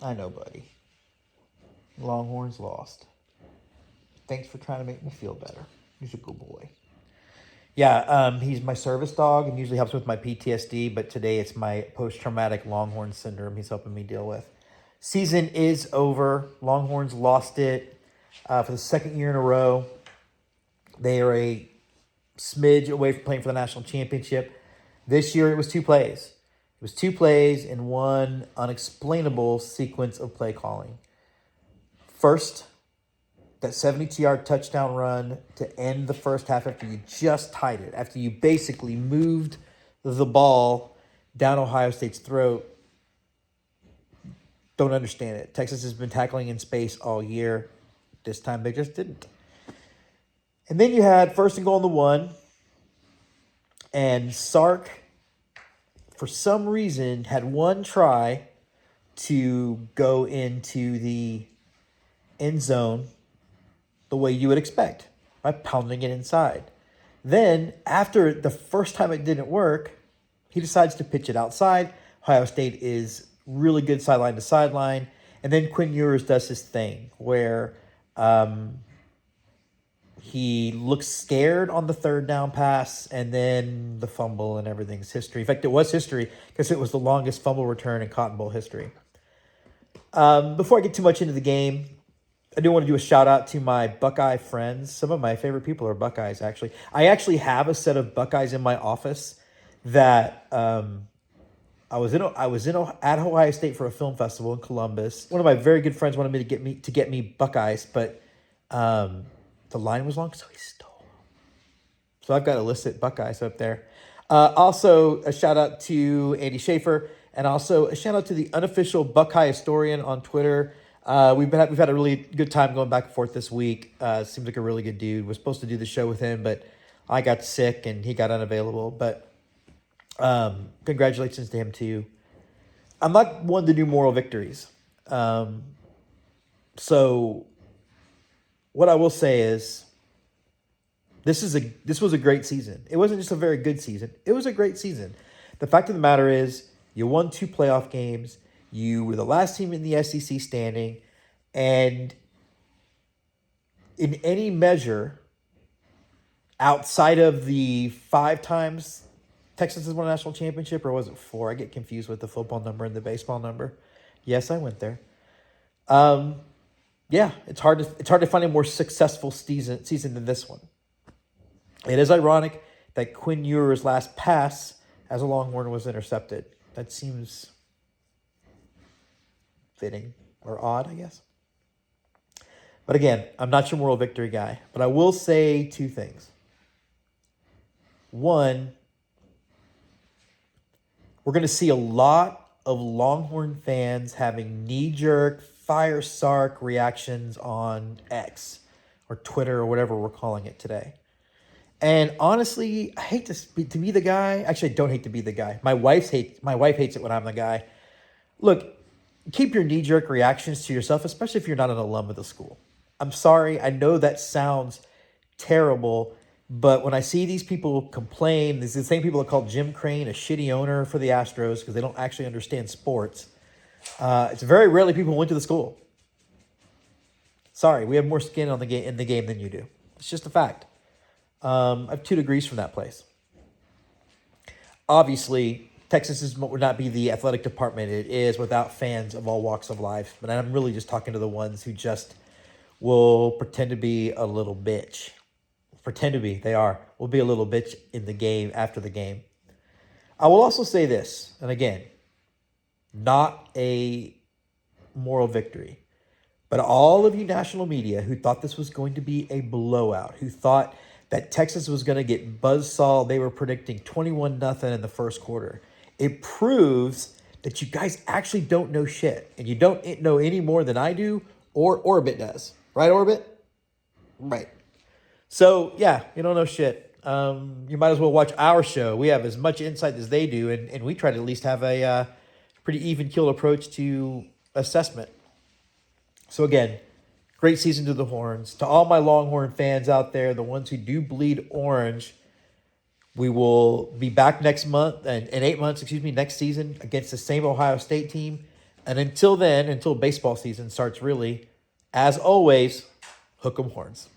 I know, buddy. Longhorns lost. Thanks for trying to make me feel better. He's a good boy. Yeah, he's my service dog and usually helps with my PTSD, but today it's my post-traumatic Longhorn syndrome he's helping me deal with. Season is over. Longhorns lost it for the second year in a row. They are a smidge away from playing for the national championship. This year it was two plays. It was two plays in one unexplainable sequence of play calling. First, that 72-yard touchdown run to end the first half after you just tied it, after you basically moved the ball down Ohio State's throat. Don't understand it. Texas has been tackling in space all year. This time they just didn't. And then you had first and goal on the one, and Sark, for some reason, had one try to go into the end zone the way you would expect, by pounding it inside. Then, after the first time it didn't work, he decides to pitch it outside. Ohio State is really good sideline to sideline. And then Quinn Ewers does his thing where he looks scared on the third down pass, and then the fumble and everything's history. In fact, it was history because it was the longest fumble return in Cotton Bowl history. Before I get too much into the game, I do want to do a shout out to my Buckeye friends. Some of my favorite people are Buckeyes, actually. I actually have a set of Buckeyes in my office that I was at Ohio State for a film festival in Columbus. One of my very good friends wanted me to get me Buckeyes, but the line was long, so he stole them. So I've got illicit Buckeyes up there. Also, a shout out to Andy Schaefer, and also a shout out to the unofficial Buckeye historian on Twitter. We've had a really good time going back and forth this week. Seems like a really good dude. Was supposed to do the show with him, but I got sick and he got unavailable. But congratulations to him too. I'm not one to do moral victories. So what I will say is this was a great season. It wasn't just a very good season. It was a great season. The fact of the matter is you won 2 playoff games. You were the last team in the SEC standing, and in any measure, outside of the 5 times Texas has won a national championship, or was it 4? I get confused with the football number and the baseball number. Yes, I went there. Yeah, it's hard to find a more successful season than this one. It is ironic that Quinn Ewers' last pass as a Longhorn was intercepted. That seems fitting or odd, I guess. But again, I'm not your moral victory guy, but I will say 2 things. One, we're going to see a lot of Longhorn fans having knee-jerk, fire Sark reactions on X or Twitter or whatever we're calling it today. And honestly, I hate to be the guy. Actually, I don't hate to be the guy. My wife hates it when I'm the guy. Look, keep your knee-jerk reactions to yourself, especially if you're not an alum of the school. I'm sorry. I know that sounds terrible, but when I see these people complain, these are the same people that call Jim Crane a shitty owner for the Astros because they don't actually understand sports. It's very rarely people who went to the school. Sorry, we have more skin on in the game than you do. It's just a fact. I have 2 degrees from that place. Obviously, Texas would not be the athletic department it is without fans of all walks of life. But I'm really just talking to the ones who just will pretend to be a little bitch. Pretend to be. They are. Will be a little bitch in the game, after the game. I will also say this, and again, not a moral victory, but all of you national media who thought this was going to be a blowout, who thought that Texas was going to get buzzsaw, they were predicting 21-0 in the first quarter. It proves that you guys actually don't know shit, and you don't know any more than I do or Orbit does. Right, Orbit? Right. So, yeah, you don't know shit. You might as well watch our show. We have as much insight as they do, and we try to at least have a pretty even-keeled approach to assessment. So, again, great season to the Horns. To all my Longhorn fans out there, the ones who do bleed orange, we will be back next month, and in 8 months, next season, against the same Ohio State team. And until then, until baseball season starts really, as always, hook 'em horns.